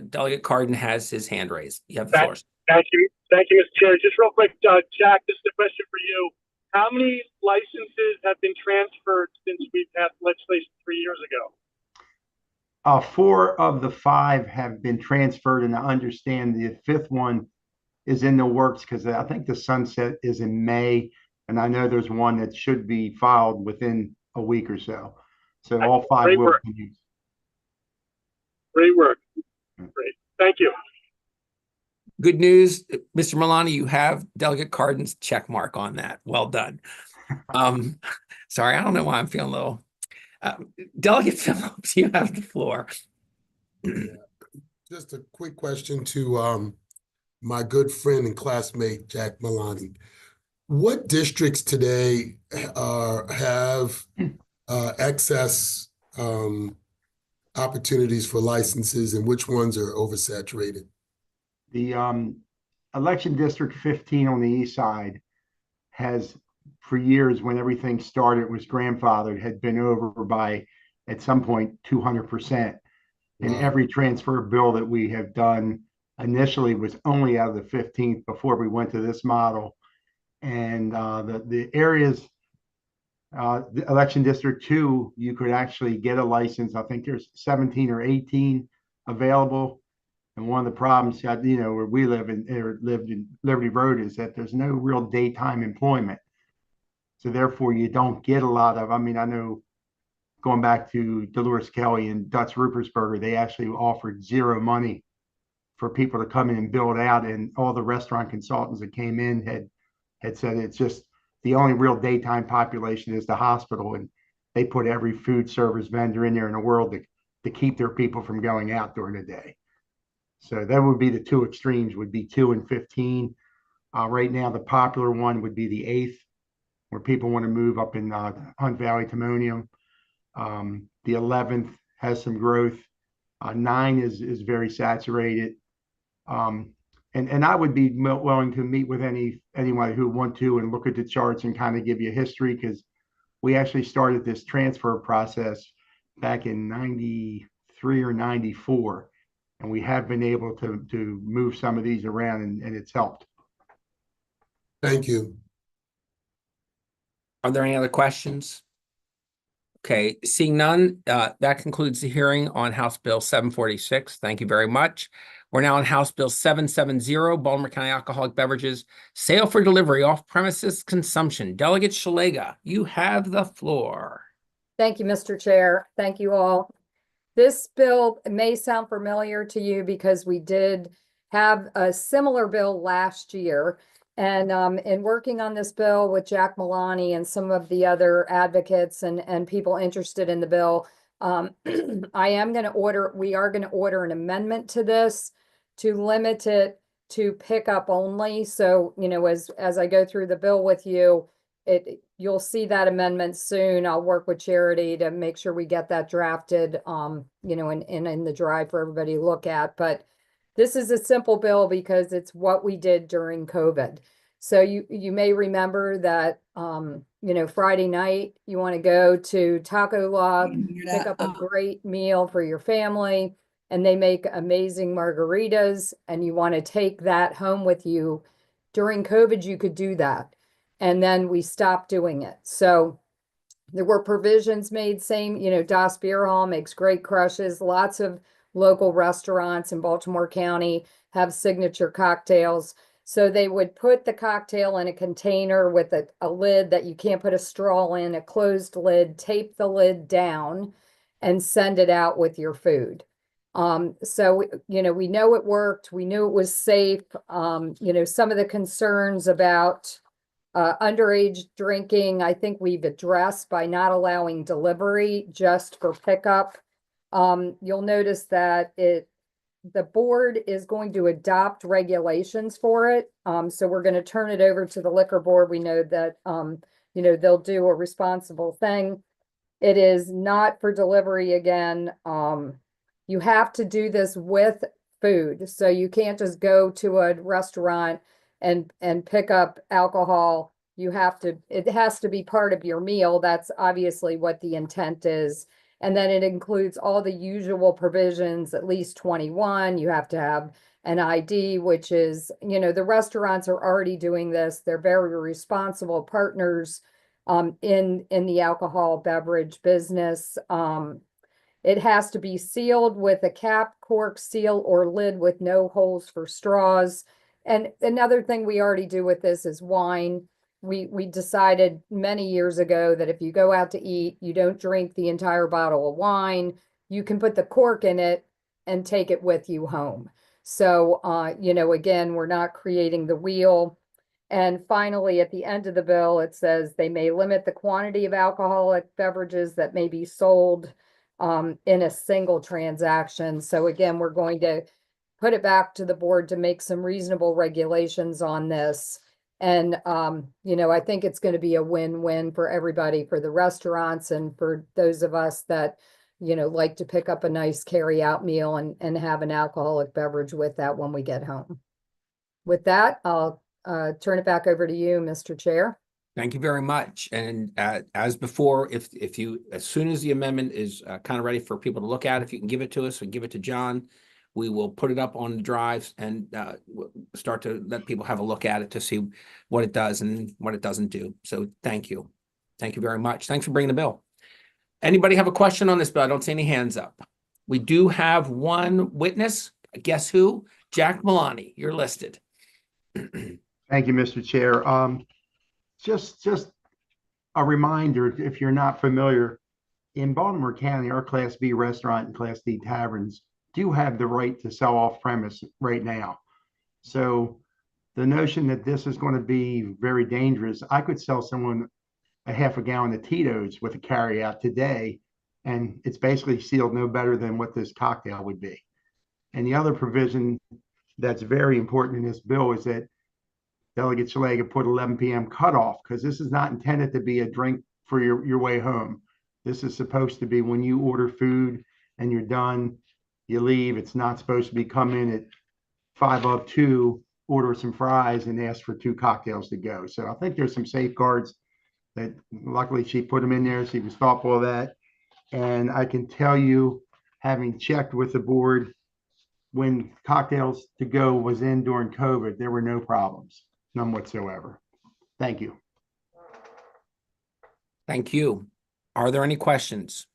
Delegate Cardin has his hand raised. You have the floor. Thank you, Mr. Chair. Just real quick, Jack, this is a question for you. How many licenses have been transferred since we passed legislation 3 years ago? 4 of the 5 have been transferred, and I understand the 5th one is in the works because I think the sunset is in May, and I know there's one that should be filed within a week or so. So all 5 will be used. Great work. Great. Thank you. Good news, Mr. Milani, you have Delegate Cardin's check mark on that. Well done. Sorry, I don't know why I'm feeling a little. Delegate Phillips, you have the floor. Just a quick question to my good friend and classmate, Jack Milani. What districts today have excess opportunities for licenses, and which ones are oversaturated? The election district 15 on the east side has, for years when everything started, was grandfathered, had been over by at some point 200%. And every transfer bill that we have done initially was only out of the 15th before we went to this model. And the areas, the election district 2, you could actually get a license. I think there's 17 or 18 available. And one of the problems, where we live lived in Liberty Road, is that there's no real daytime employment. So therefore, you don't get a lot of. I know, going back to Dolores Kelly and Dutch Rupertsberger, they actually offered zero money for people to come in and build out, and all the restaurant consultants that came in had said it's just the only real daytime population is the hospital, and they put every food service vendor in there in the world to keep their people from going out during the day. So that would be the 2 extremes, would be 2 and 15. Right now, the popular one would be the 8th, where people want to move up in Hunt Valley, Timonium. The 11th has some growth. 9 is very saturated. And I would be willing to meet with anyone who want to and look at the charts and kind of give you a history, because we actually started this transfer process back in 93 or 94. And we have been able to move some of these around, and it's helped. Thank you. Are there any other questions? Okay, seeing none, that concludes the hearing on House Bill 746. Thank you very much. We're now on House Bill 770, Baltimore County Alcoholic Beverages, Sale for Delivery, Off-Premises Consumption. Delegate Shalega, you have the floor. Thank you, Mr. Chair. Thank you all. This bill may sound familiar to you because we did have a similar bill last year. And in working on this bill with Jack Malani and some of the other advocates and people interested in the bill, we are going to order an amendment to this to limit it to pickup only. So, you know, as I go through the bill with you, you'll see that amendment soon. I'll work with Charity to make sure we get that drafted, you know, in the drive for everybody to look at. But this is a simple bill because it's what we did during COVID. So you may remember that, you know, Friday night, you want to go to Taco Log, pick up a great meal for your family, and they make amazing margaritas, and you want to take that home with you. During COVID, you could do that. And then we stopped doing it. So there were provisions made, same, you know, Das Beer Hall makes great crushes. Lots of local restaurants in Baltimore County have signature cocktails. So they would put the cocktail in a container with a lid that you can't put a straw in, a closed lid, tape the lid down and send it out with your food. So, you know, we know it worked. We knew it was safe. You know, some of the concerns about underage drinking, I think we've addressed by not allowing delivery just for pickup. You'll notice that the board is going to adopt regulations for it. So we're going to turn it over to the liquor board. We know that, you know, they'll do a responsible thing. It is not for delivery again. You have to do this with food. So you can't just go to a restaurant and pick up alcohol. It has to be part of your meal. That's obviously what the intent is. And then it includes all the usual provisions, at least 21. You have to have an ID, which is, you know, the restaurants are already doing this. They're very responsible partners in the alcohol beverage business. It has to be sealed with a cap, cork, seal, or lid with no holes for straws. And another thing we already do with this is wine. We decided many years ago that if you go out to eat, you don't drink the entire bottle of wine. You can put the cork in it and take it with you home. So, you know, again, we're not creating the wheel. And finally, at the end of the bill, it says they may limit the quantity of alcoholic beverages that may be sold in a single transaction. So again, we're going to put it back to the board to make some reasonable regulations on this. And, you know, I think it's going to be a win-win for everybody, for the restaurants and for those of us that, you know, like to pick up a nice carry-out meal and have an alcoholic beverage with that when we get home. With that, I'll turn it back over to you, Mr. Chair. Thank you very much. And as before, if you, as soon as the amendment is kind of ready for people to look at, if you can give it to us or give it to John, we will put it up on the drives and we'll start to let people have a look at it to see what it does and what it doesn't do. So thank you. Thank you very much. Thanks for bringing the bill. Anybody have a question on this bill? I don't see any hands up. We do have one witness. Guess who? Jack Malani. You're listed. Thank you, Mr. Chair. Just a reminder, if you're not familiar, in Baltimore County, our Class B restaurant and Class D taverns do have the right to sell off premise right now. So the notion that this is going to be very dangerous, I could sell someone a half a gallon of Tito's with a carry out today, and it's basically sealed no better than what this cocktail would be. And the other provision that's very important in this bill is that Delegate Shalega put 11 p.m. cutoff, because this is not intended to be a drink for your way home. This is supposed to be when you order food and you're done, you leave. It's not supposed to be come in at 5:02, order some fries and ask for 2 cocktails to go. So I think there's some safeguards that luckily she put them in there. She was thoughtful of that. And I can tell you, having checked with the board, when cocktails to go was in during COVID, there were no problems, none whatsoever. Thank you. Thank you. Are there any questions?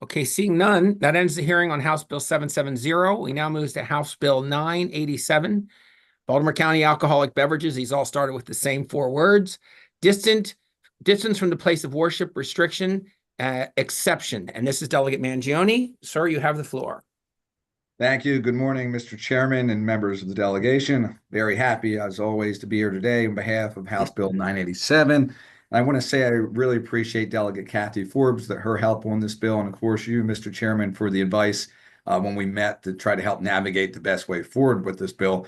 Okay, seeing none, that ends the hearing on House Bill 770. We now move to House Bill 987, Baltimore County Alcoholic Beverages. These all started with the same 4 words. Distance from the place of worship restriction exception. And this is Delegate Mangione. Sir, you have the floor. Thank you. Good morning, Mr. Chairman and members of the delegation. Very happy, as always, to be here today on behalf of House Bill 987. I want to say I really appreciate Delegate Kathy Forbes, her help on this bill, and of course you, Mr. Chairman, for the advice when we met to try to help navigate the best way forward with this bill.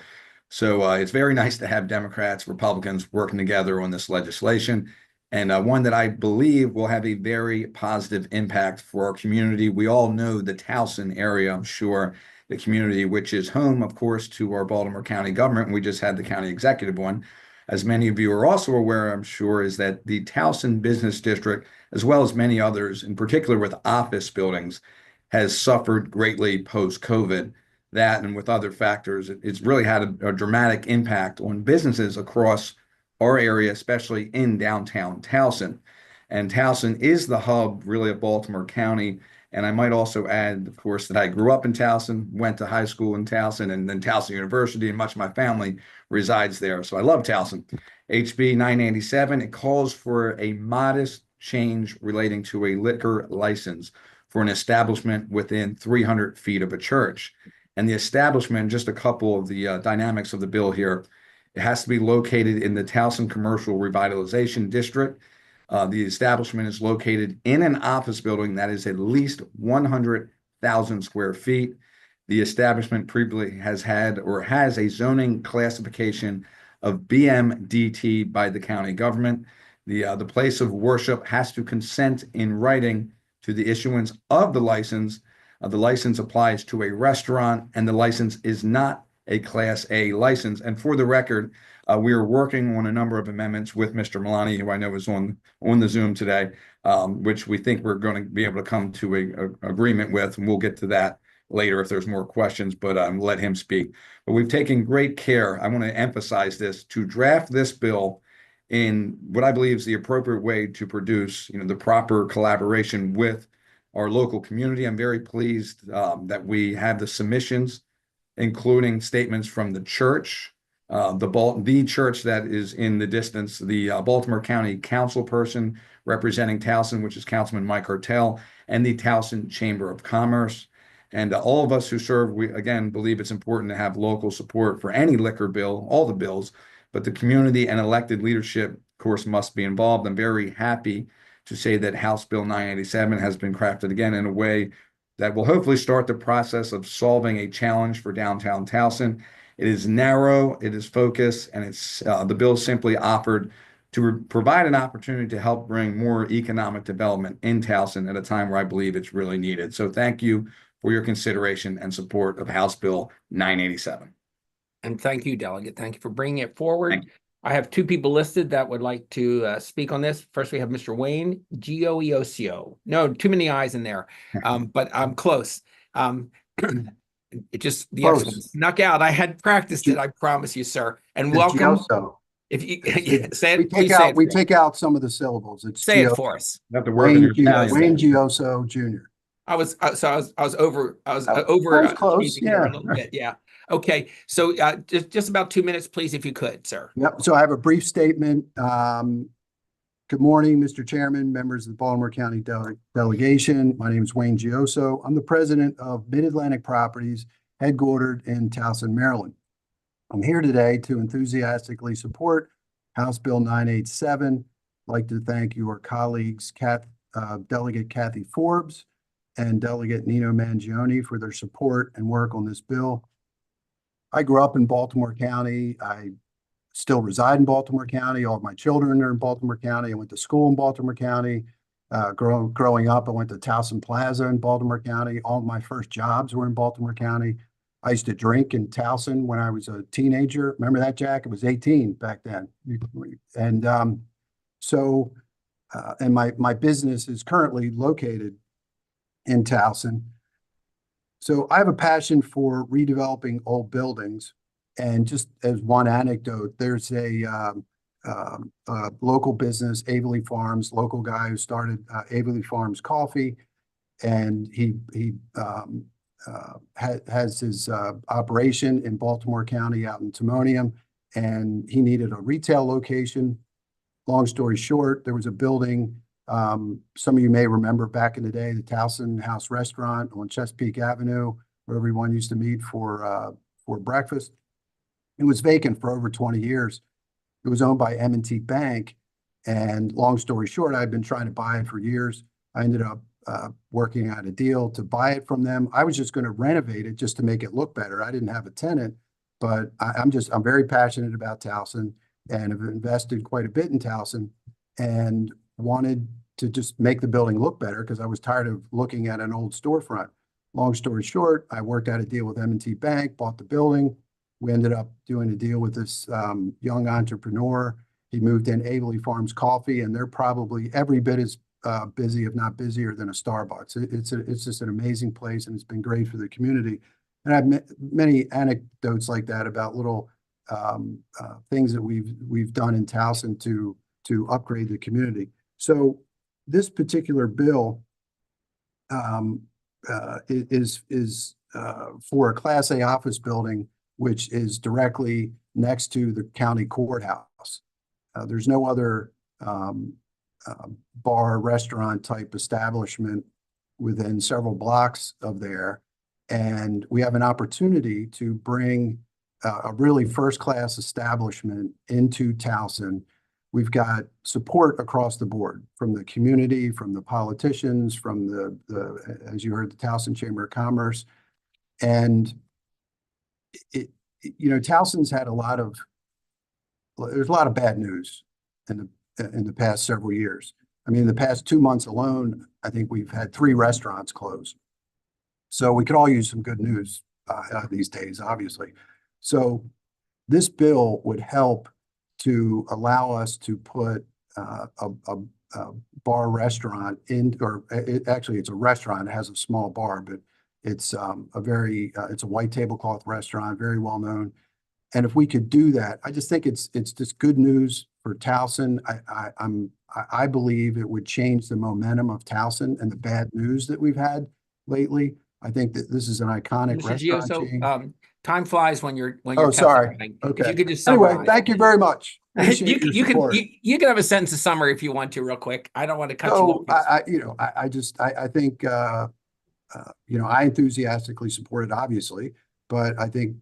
So it's very nice to have Democrats, Republicans working together on this legislation, and one that I believe will have a very positive impact for our community. We all know the Towson area, I'm sure, the community, which is home, of course, to our Baltimore County government. We just had the county executive one. As many of you are also aware, I'm sure, is that the Towson Business District, as well as many others, in particular with office buildings, has suffered greatly post-COVID. That and with other factors, it's really had a dramatic impact on businesses across our area, especially in downtown Towson. And Towson is the hub, really, of Baltimore County. And I might also add, of course, that I grew up in Towson, went to high school in Towson, and then Towson University, and much of my family resides there. So I love Towson. HB 987, it calls for a modest change relating to a liquor license for an establishment within 300 feet of a church. And the establishment, just a couple of the dynamics of the bill here, it has to be located in the Towson Commercial Revitalization District. The establishment is located in an office building that is at least 100,000 square feet. The establishment previously has had or has a zoning classification of BMDT by the county government. The place of worship has to consent in writing to the issuance of the license. The license applies to a restaurant, and the license is not a Class A license. And for the record, we are working on a number of amendments with Mr. Milani, who I know is on the Zoom today, which we think we're going to be able to come to a agreement with, and we'll get to that later if there's more questions, but let him speak. But we've taken great care, I want to emphasize this, to draft this bill in what I believe is the appropriate way to produce, the proper collaboration with our local community. I'm very pleased that we have the submissions, including statements from the church, the church that is in the distance, the Baltimore County Council person representing Towson, which is Councilman Mike Hertel, and the Towson Chamber of Commerce. And all of us who serve, we again believe it's important to have local support for any liquor bill, all the bills, but the community and elected leadership, of course, must be involved. I'm very happy to say that House Bill 987 has been crafted again in a way that will hopefully start the process of solving a challenge for downtown Towson. It is narrow, it is focused, and it's the bill simply offered to provide an opportunity to help bring more economic development in Towson at a time where I believe it's really needed. So thank you for your consideration and support of House Bill 987. And thank you, Delegate. Thank you for bringing it forward. I have 2 people listed that would like to speak on this. First, we have Mr. Wayne Gioioso. No, too many I's in there, but I'm close. It just the accent snuck out. I had practiced it. I promise you, sir. And welcome. If you say it, please say it. We take out some of the syllables. It's say it for us. You have to work on your Italian. Wayne Gioioso Jr. I was over close. Yeah, a little bit. Yeah. Okay. So just about 2 minutes, please, if you could, sir. Yep. So I have a brief statement. Good morning, Mr. Chairman, members of the Baltimore County delegation. My name is Wayne Gioioso. I'm the president of Mid-Atlantic Properties, headquartered in Towson, Maryland. I'm here today to enthusiastically support House Bill 987. I'd like to thank your colleagues, Delegate Kathy Forbes and Delegate Nino Mangione, for their support and work on this bill. I grew up in Baltimore County. I still reside in Baltimore County. All of my children are in Baltimore County. I went to school in Baltimore County. Growing up, I went to Towson Plaza in Baltimore County. All of my first jobs were in Baltimore County. I used to drink in Towson when I was a teenager. Remember that, Jack? It was 18 back then. And so and my business is currently located in Towson. So I have a passion for redeveloping old buildings. And just as one anecdote, there's a local business, Averly Farms, local guy who started Averly Farms Coffee, and he has his operation in Baltimore County out in Timonium, and he needed a retail location. Long story short, there was a building, some of you may remember back in the day, the Towson House Restaurant on Chesapeake Avenue, where everyone used to meet for breakfast. It was vacant for over 20 years. It was owned by M&T Bank. And long story short, I'd been trying to buy it for years. I ended up working out a deal to buy it from them. I was just going to renovate it just to make it look better. I didn't have a tenant, but I'm very passionate about Towson and have invested quite a bit in Towson and wanted to just make the building look better because I was tired of looking at an old storefront. Long story short, I worked out a deal with M&T Bank, bought the building. We ended up doing a deal with this young entrepreneur. He moved in Averly Farms Coffee, and they're probably every bit as busy, if not busier, than a Starbucks. It's just an amazing place, and it's been great for the community. And I've many anecdotes like that about little things that we've done in Towson to upgrade the community. So this particular bill is for a Class A office building, which is directly next to the county courthouse. There's no other bar, restaurant type establishment within several blocks of there. And we have an opportunity to bring a really first-class establishment into Towson. We've got support across the board from the community, from the politicians, from the as you heard, the Towson Chamber of Commerce. And Towson's had there's a lot of bad news in the past several years. I mean, in the past 2 months alone, I think we've had 3 restaurants close. So we could all use some good news these days, obviously. So this bill would help to allow us to put a bar restaurant in, or actually it's a restaurant. It has a small bar, but it's it's a white tablecloth restaurant, very well known. And if we could do that, I just think it's just good news for Towson. I believe it would change the momentum of Towson and the bad news that we've had lately. I think that this is an iconic Mr. restaurant Gioso, chain. time flies when you're Oh, sorry. testifying. Okay. If you could just Anyway, summarize. thank you very much. You Appreciate your support. you can have a sentence of summary if you want to, real quick. I don't want to cut you So off. I think I enthusiastically support it, obviously, but I think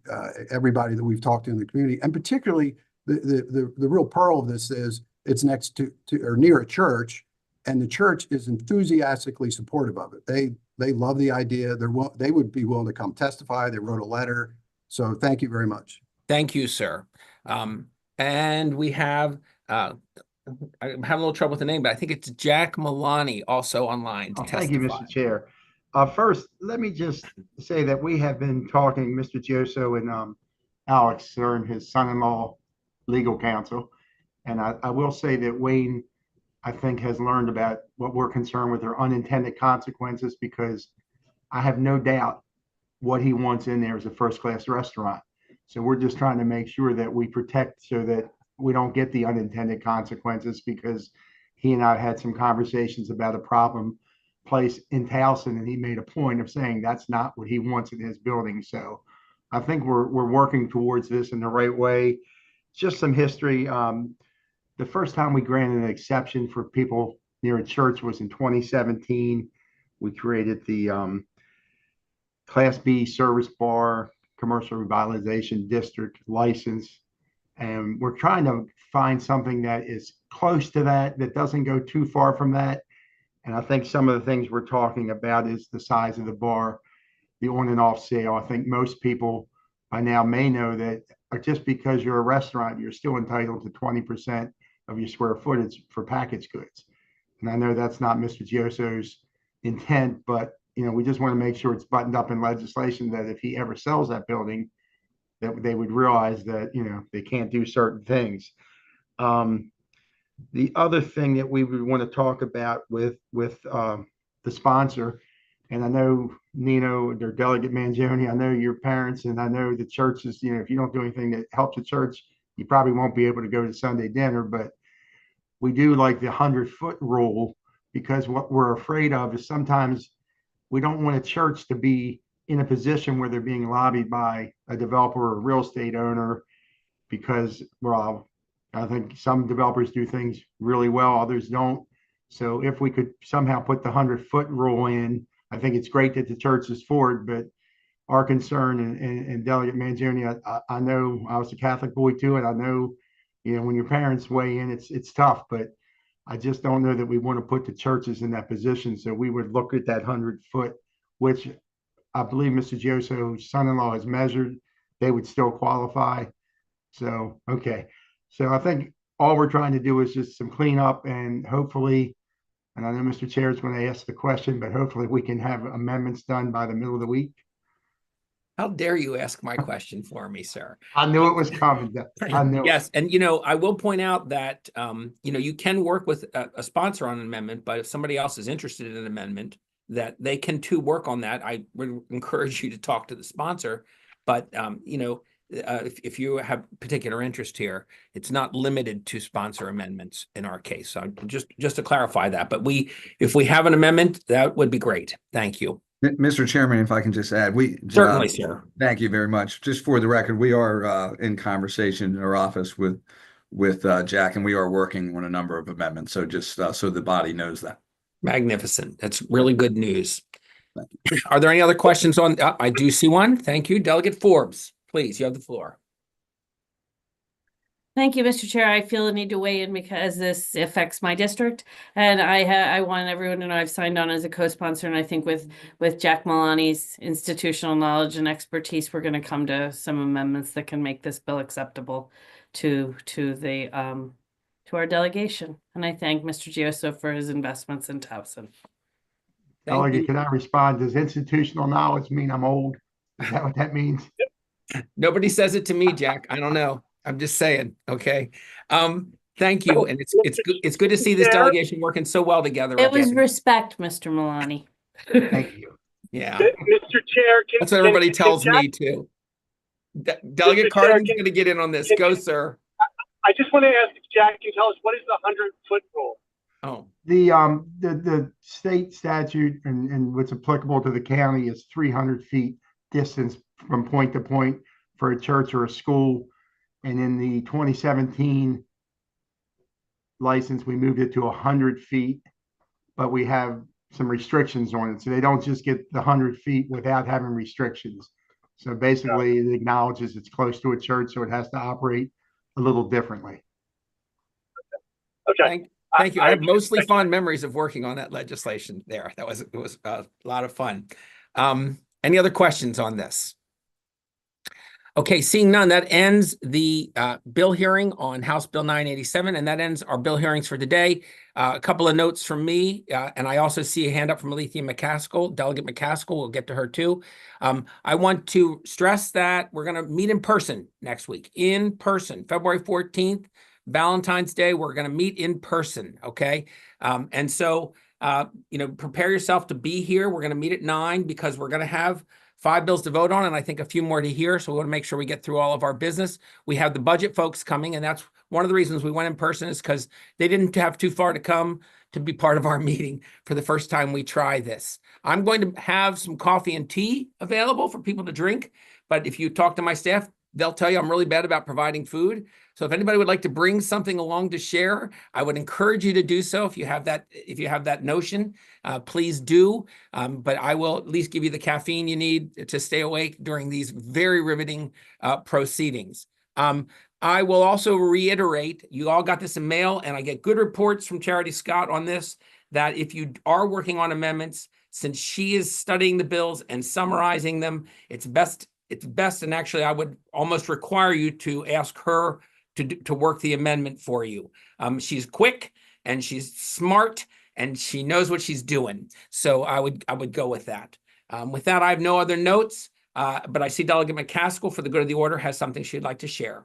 everybody that we've talked to in the community, and particularly the real pearl of this is it's next to or near a church, and the church is enthusiastically supportive of it. They love the idea. They would be willing to come testify. They wrote a letter. So thank you very much. Thank you, sir. And we have I have a little trouble with the name, but I think it's Jack Milani also online to testify. Thank you, Mr. Chair. First, let me just say that we have been talking, Mr. Gioso and Alex Cern, his son-in-law, legal counsel. And I will say that Wayne, I think, has learned about what we're concerned with are unintended consequences, because I have no doubt what he wants in there is a first-class restaurant. So we're just trying to make sure that we protect so that we don't get the unintended consequences, because he and I had some conversations about a problem place in Towson, and he made a point of saying that's not what he wants in his building. So I think we're working towards this in the right way. Just some history. The first time we granted an exception for people near a church was in 2017. We created the Class B service bar commercial revitalization district license. And we're trying to find something that is close to that doesn't go too far from that. And I think some of the things we're talking about is the size of the bar, the on and off sale. I think most people by now may know that just because you're a restaurant, you're still entitled to 20% of your square footage for packaged goods. And I know that's not Mr. Gioso's intent, but we just want to make sure it's buttoned up in legislation that if he ever sells that building, that they would realize that they can't do certain things. The other thing that we would want to talk about with the sponsor, and I know Nino, their Delegate Mangione, I know your parents, and I know the churches, you know, if you don't do anything that helps the church, you probably won't be able to go to Sunday dinner, but we do like the 100-foot rule, because what we're afraid of is sometimes we don't want a church to be in a position where they're being lobbied by a developer or a real estate owner, because, well, I think some developers do things really well, others don't. So if we could somehow put the 100-foot rule in, I think it's great that the church is for it, but our concern, and Delegate Mangione, I know I was a Catholic boy too, and I know, you know, when your parents weigh in, it's tough, but I just don't know that we want to put the churches in that position. So we would look at that 100-foot, which I believe Mr. Gioso's son-in-law has measured, they would still qualify. So, okay. So I think all we're trying to do is just some cleanup, and hopefully, and I know Mr. Chair is going to ask the question, but hopefully we can have amendments done by the middle of the week. How dare you ask my question for me, sir? I knew it was coming. I knew. Yes, and you know, I will point out that you know, you can work with a sponsor on an amendment, but if somebody else is interested in an amendment, that they can too work on that. I would encourage you to talk to the sponsor, but you know, if you have particular interest here, it's not limited to sponsor amendments in our case. So just to clarify that, but if we have an amendment, that would be great. Thank you. Mr. Chairman, if I can just add, Certainly, sir. Thank you very much. Just for the record, we are in conversation in our office with Jack, and we are working on a number of amendments. So just so the body knows that. Magnificent. That's really good news. Are there any other questions on? I do see one. Thank you, Delegate Forbes. Please, you have the floor. Thank you, Mr. Chair. I feel the need to weigh in because this affects my district, and I want everyone to know I've signed on as a co-sponsor, and I think with Jack Malani's institutional knowledge and expertise, we're going to come to some amendments that can make this bill acceptable to our delegation. And I thank Mr. Gioso for his investments in Towson. Delegate, can I respond? Does institutional knowledge mean I'm old? Is that what that means? Nobody says it to me, Jack. I don't know. I'm just saying. Okay. Thank you. And it's good to see this delegation working so well together. It was respect, Mr. Malani. Thank you. Yeah. Mr. Chair, that's what everybody tells me too. Delegate Carden's going to get in on this. Go, sir. I just want to ask if Jack can tell us, what is the 100-foot rule? Oh, the state statute and what's applicable to the county is 300 feet distance from point to point for a church or a school. And in the 2017 license, we moved it to 100 feet, but we have some restrictions on it. So they don't just get the 100 feet without having restrictions. So basically it acknowledges it's close to a church, so it has to operate a little differently. Okay. Thank you. I have mostly fond memories of working on that legislation there. It was a lot of fun. Any other questions on this? Okay, seeing none, that ends the bill hearing on House Bill 987, and that ends our bill hearings for today. A couple of notes from me, and I also see a hand up from Alethea McCaskill, Delegate McCaskill. We'll get to her too. I want to stress that we're going to meet in person next week, in person, February 14th, Valentine's Day. We're going to meet in person, okay? And so, you know, prepare yourself to be here. We're going to meet at 9 because we're going to have 5 bills to vote on, and I think a few more to hear. So we want to make sure we get through all of our business. We have the budget folks coming, and that's one of the reasons we went in person, is because they didn't have too far to come to be part of our meeting for the first time we try this. I'm going to have some coffee and tea available for people to drink, but if you talk to my staff, they'll tell you I'm really bad about providing food. So if anybody would like to bring something along to share, I would encourage you to do so. If you have that notion, please do. But I will at least give you the caffeine you need to stay awake during these very riveting proceedings. I will also reiterate, you all got this in mail, and I get good reports from Charity Scott on this, that if you are working on amendments, since she is studying the bills and summarizing them, it's best, and actually I would almost require you to ask her to work the amendment for you. She's quick and she's smart and she knows what she's doing. So I would go with that. With that, I have no other notes, but I see Delegate McCaskill, for the good of the order, has something she'd like to share.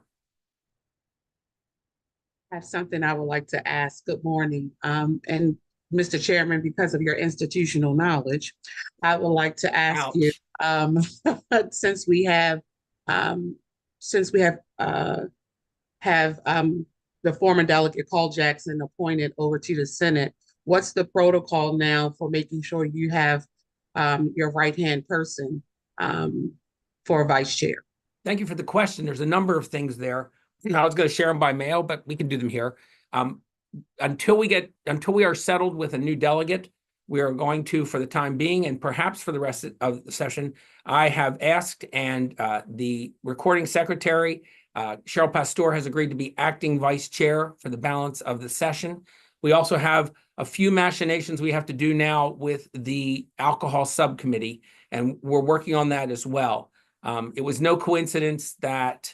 have something I would like to ask. Good morning. And Mr. Chairman, because of your institutional knowledge, I would like to ask you, since we have the former delegate Carl Jackson appointed over to the Senate, what's the protocol now for making sure you have your right-hand person for vice chair? Thank you for the question. There's a number of things there. I was going to share them by mail, but we can do them here. Until we are settled with a new delegate, we are going to, for the time being, and perhaps for the rest of the session, I have asked, and the recording secretary, Cheryl Pastor, has agreed to be acting vice chair for the balance of the session. We also have a few machinations we have to do now with the alcohol subcommittee, and we're working on that as well. It was no coincidence that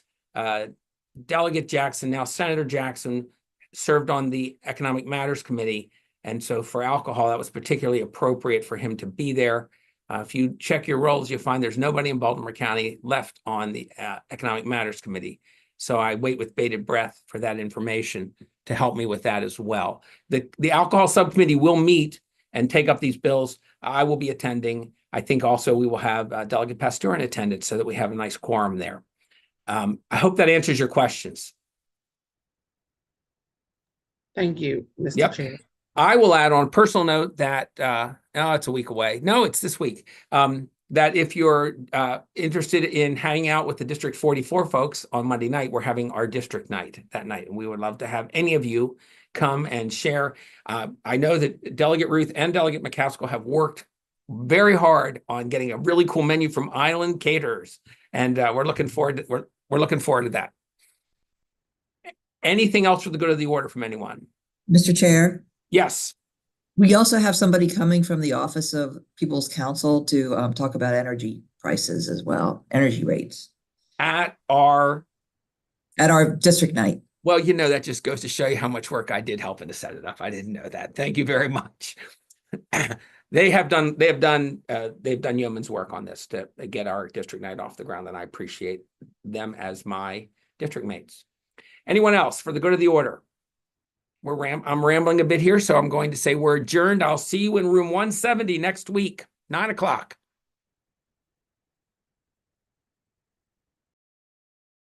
Delegate Jackson, now Senator Jackson, served on the Economic Matters Committee. And so for alcohol, that was particularly appropriate for him to be there. If you check your rolls, you'll find there's nobody in Baltimore County left on the Economic Matters Committee. So I wait with bated breath for that information to help me with that as well. The alcohol subcommittee will meet and take up these bills. I will be attending. I think also we will have Delegate Pastor in attendance so that we have a nice quorum there. I hope that answers your questions. Thank you, Mr. Chair. I will add on a personal note that, it's a week away. No, it's this week. That if you're interested in hanging out with the District 44 folks on Monday night, we're having our district night that night. And we would love to have any of you come and share. I know that Delegate Ruth and Delegate McCaskill have worked very hard on getting a really cool menu from Island Caterers. And we're looking forward to, we're looking forward to that. Anything else for the good of the order from anyone? Mr. Chair? Yes. We also have somebody coming from the Office of People's Counsel to talk about energy prices as well, energy rates. At our district night. Well, you know, that just goes to show you how much work I did helping to set it up. I didn't know that. Thank you very much. They have done yeoman's work on this to get our district night off the ground, and I appreciate them as my district mates. Anyone else for the good of the order? I'm rambling a bit here, so I'm going to say we're adjourned. I'll see you in room 170 next week, 9 o'clock.